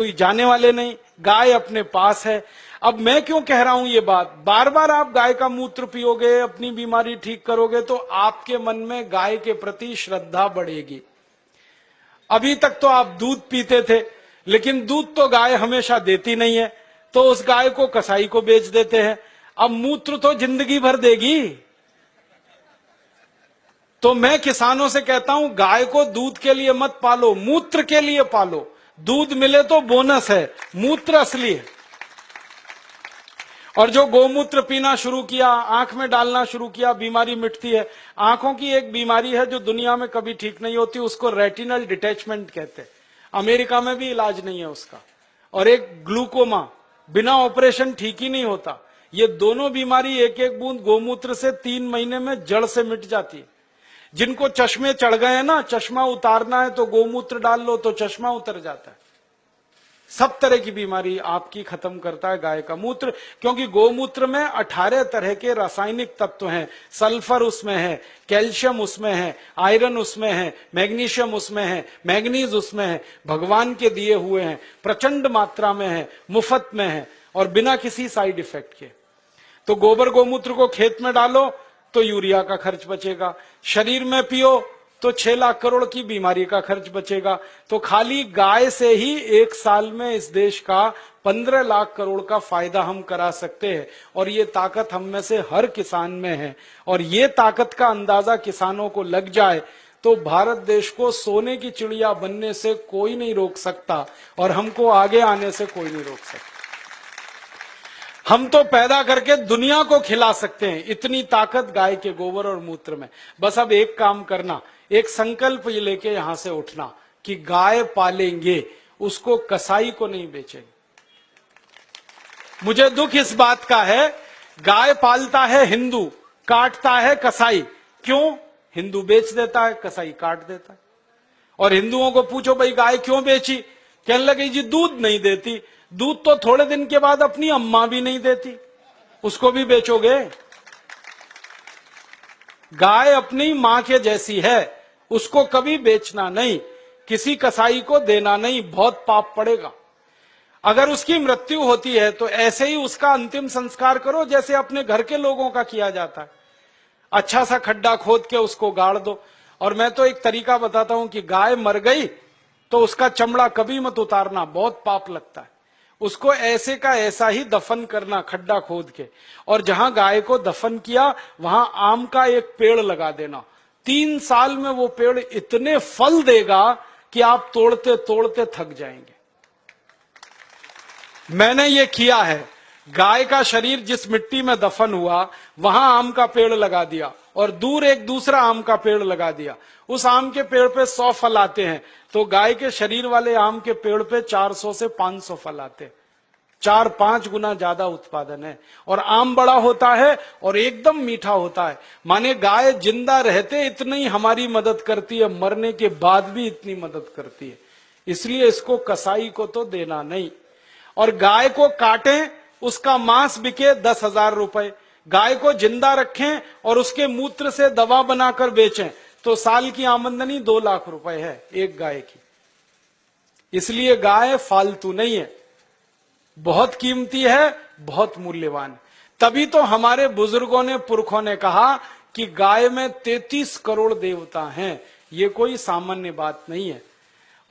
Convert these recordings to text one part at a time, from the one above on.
कोई जाने वाले नहीं, गाय अपने पास है। अब मैं क्यों कह रहा हूं ये बात, बार बार आप गाय का मूत्र पियोगे, अपनी बीमारी ठीक करोगे तो आपके मन में गाय के प्रति श्रद्धा बढ़ेगी। अभी तक तो आप दूध पीते थे, लेकिन दूध तो गाय हमेशा देती नहीं है, तो उस गाय को कसाई को बेच देते हैं। अब मूत्र तो जिंदगी भर देगी। तो मैं किसानों से कहता हूं, गाय को दूध के लिए मत पालो, मूत्र के लिए पालो। दूध मिले तो बोनस है, मूत्र असली है। और जो गोमूत्र पीना शुरू किया, आंख में डालना शुरू किया, बीमारी मिटती है। आंखों की एक बीमारी है जो दुनिया में कभी ठीक नहीं होती, उसको रेटिनल डिटैचमेंट कहते हैं। अमेरिका में भी इलाज नहीं है उसका। और एक ग्लूकोमा, बिना ऑपरेशन ठीक ही नहीं होता। ये दोनों बीमारी एक एक बूंद गोमूत्र से 3 महीने में जड़ से मिट जाती है। जिनको चश्मे चढ़ गए हैं ना, चश्मा उतारना है तो गोमूत्र डाल लो तो चश्मा उतर जाता है। सब तरह की बीमारी आपकी खत्म करता है गाय का मूत्र, क्योंकि गोमूत्र में 18 तरह के रासायनिक तत्व हैं। सल्फर उसमें है, कैल्शियम उसमें है, आयरन उसमें है, मैग्नीशियम उसमें है, मैग्नीज उसमें है, भगवान के दिए हुए हैं, प्रचंड मात्रा में है, मुफ्त में है और बिना किसी साइड इफेक्ट के। तो गोबर गोमूत्र को खेत में डालो तो यूरिया का खर्च बचेगा, शरीर में पियो तो 6 लाख करोड़ की बीमारी का खर्च बचेगा। तो खाली गाय से ही 1 साल में इस देश का 15 लाख करोड़ का फायदा हम करा सकते हैं। और ये ताकत हम में से हर किसान में है। और ये ताकत का अंदाजा किसानों को लग जाए तो भारत देश को सोने की चिड़िया बनने से कोई नहीं रोक सकता और हमको आगे आने से कोई नहीं रोक सकता। हम तो पैदा करके दुनिया को खिला सकते हैं, इतनी ताकत गाय के गोबर और मूत्र में। बस अब एक काम करना, एक संकल्प ये लेके यहां से उठना कि गाय पालेंगे, उसको कसाई को नहीं बेचेंगे। मुझे दुख इस बात का है, गाय पालता है हिंदू, काटता है कसाई। क्यों? हिंदू बेच देता है, कसाई काट देता है। और हिंदुओं को पूछो भाई गाय क्यों बेची, कहने लगे जी दूध नहीं देती। दूध तो थोड़े दिन के बाद अपनी अम्मा भी नहीं देती, उसको भी बेचोगे? गाय अपनी मां के जैसी है, उसको कभी बेचना नहीं, किसी कसाई को देना नहीं, बहुत पाप पड़ेगा। अगर उसकी मृत्यु होती है तो ऐसे ही उसका अंतिम संस्कार करो जैसे अपने घर के लोगों का किया जाता है। अच्छा सा खड्डा खोद के उसको गाड़ दो। और मैं तो एक तरीका बताता हूं कि गाय मर गई तो उसका चमड़ा कभी मत उतारना, बहुत पाप लगता है। उसको ऐसे का ऐसा ही दफन करना, खड्डा खोद के। और जहां गाय को दफन किया वहां आम का एक पेड़ लगा देना। 3 साल में वो पेड़ इतने फल देगा कि आप तोड़ते तोड़ते थक जाएंगे। मैंने ये किया है। गाय का शरीर जिस मिट्टी में दफन हुआ वहां आम का पेड़ लगा दिया और दूर एक दूसरा आम का पेड़ लगा दिया। उस आम के पेड़ पे 100 फल आते हैं, तो गाय के शरीर वाले आम के पेड़ पे 400 से 500 फल आते हैं। 4-5 गुना ज्यादा उत्पादन है। और आम बड़ा होता है और एकदम मीठा होता है। माने गाय जिंदा रहते इतनी हमारी मदद करती है, मरने के बाद भी इतनी मदद करती है। इसलिए इसको कसाई को तो देना नहीं। और गाय को काटें, उसका मांस बिके 10,000 रुपए। गाय को जिंदा रखें और उसके मूत्र से दवा बनाकर बेचें तो साल की आमदनी 2 लाख रुपए है एक गाय की। इसलिए गाय फालतू नहीं है, बहुत कीमती है, बहुत मूल्यवान। तभी तो हमारे बुजुर्गों ने, पुरखों ने कहा कि गाय में 33 करोड़ देवता हैं। ये कोई सामान्य बात नहीं है।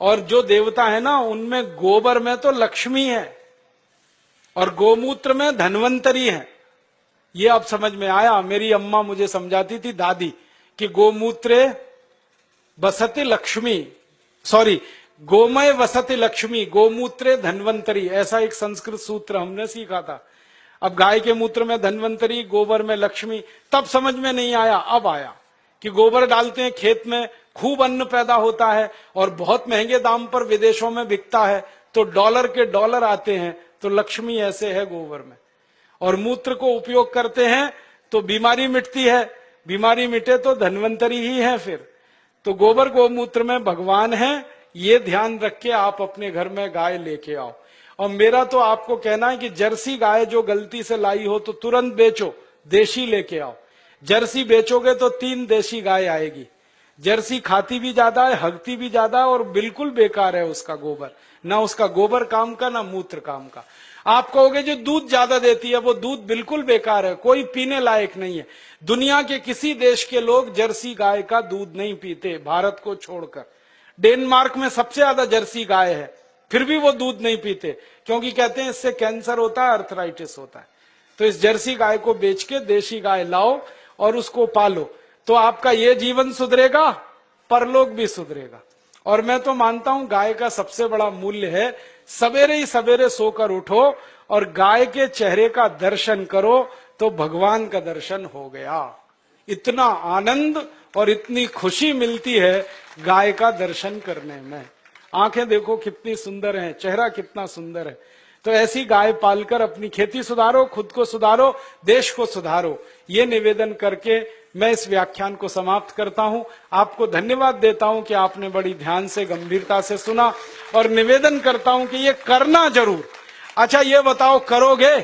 और जो देवता है ना, उनमें गोबर में तो लक्ष्मी है और गोमूत्र में धन्वंतरी है। ये अब समझ में आया। मेरी अम्मा मुझे समझाती थी, दादी, कि गोमूत्रे बसति लक्ष्मी, सॉरी, गोमय वसति लक्ष्मी, गोमूत्रे धन्वंतरी, ऐसा एक संस्कृत सूत्र हमने सीखा था। अब गाय के मूत्र में धन्वंतरी, गोबर में लक्ष्मी। तब समझ में नहीं आया, अब आया कि गोबर डालते हैं खेत में, खूब अन्न पैदा होता है और बहुत महंगे दाम पर विदेशों में बिकता है, तो डॉलर के डॉलर आते हैं। तो लक्ष्मी ऐसे है गोबर में। और मूत्र को उपयोग करते हैं तो बीमारी मिटती है, बीमारी मिटे तो धन्वंतरी ही है फिर। तो गोबर गोमूत्र में भगवान है, ये ध्यान रख के आप अपने घर में गाय लेके आओ। और मेरा तो आपको कहना है कि जर्सी गाय जो गलती से लाई हो तो तुरंत बेचो, देशी लेके आओ। जर्सी बेचोगे तो 3 देशी गाय आएगी। जर्सी खाती भी ज्यादा है, हगती भी ज्यादा है और बिल्कुल बेकार है उसका गोबर। ना उसका गोबर काम का, ना मूत्र काम का। आप कहोगे जो दूध ज्यादा देती है वो दूध बिल्कुल बेकार है, कोई पीने लायक नहीं है। दुनिया के किसी देश के लोग जर्सी गाय का दूध नहीं पीते, भारत को छोड़कर। डेनमार्क में सबसे ज्यादा जर्सी गाय है, फिर भी वो दूध नहीं पीते, क्योंकि कहते हैं इससे कैंसर होता है, अर्थराइटिस होता है। तो इस जर्सी गाय को बेच के देशी गाय लाओ और उसको पालो, तो आपका ये जीवन सुधरेगा, परलोक भी सुधरेगा। और मैं तो मानता हूं गाय का सबसे बड़ा मूल्य है, सवेरे ही सवेरे सोकर उठो और गाय के चेहरे का दर्शन करो तो भगवान का दर्शन हो गया। इतना आनंद और इतनी खुशी मिलती है गाय का दर्शन करने में। आंखें देखो कितनी सुंदर हैं, चेहरा कितना सुंदर है। तो ऐसी गाय पालकर अपनी खेती सुधारो, खुद को सुधारो, देश को सुधारो। ये निवेदन करके मैं इस व्याख्यान को समाप्त करता हूं। आपको धन्यवाद देता हूं कि आपने बड़ी ध्यान से, गंभीरता से सुना, और निवेदन करता हूं कि ये करना जरूर। अच्छा ये बताओ, करोगे?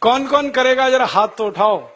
कौन कौन करेगा, जरा हाथ तो उठाओ।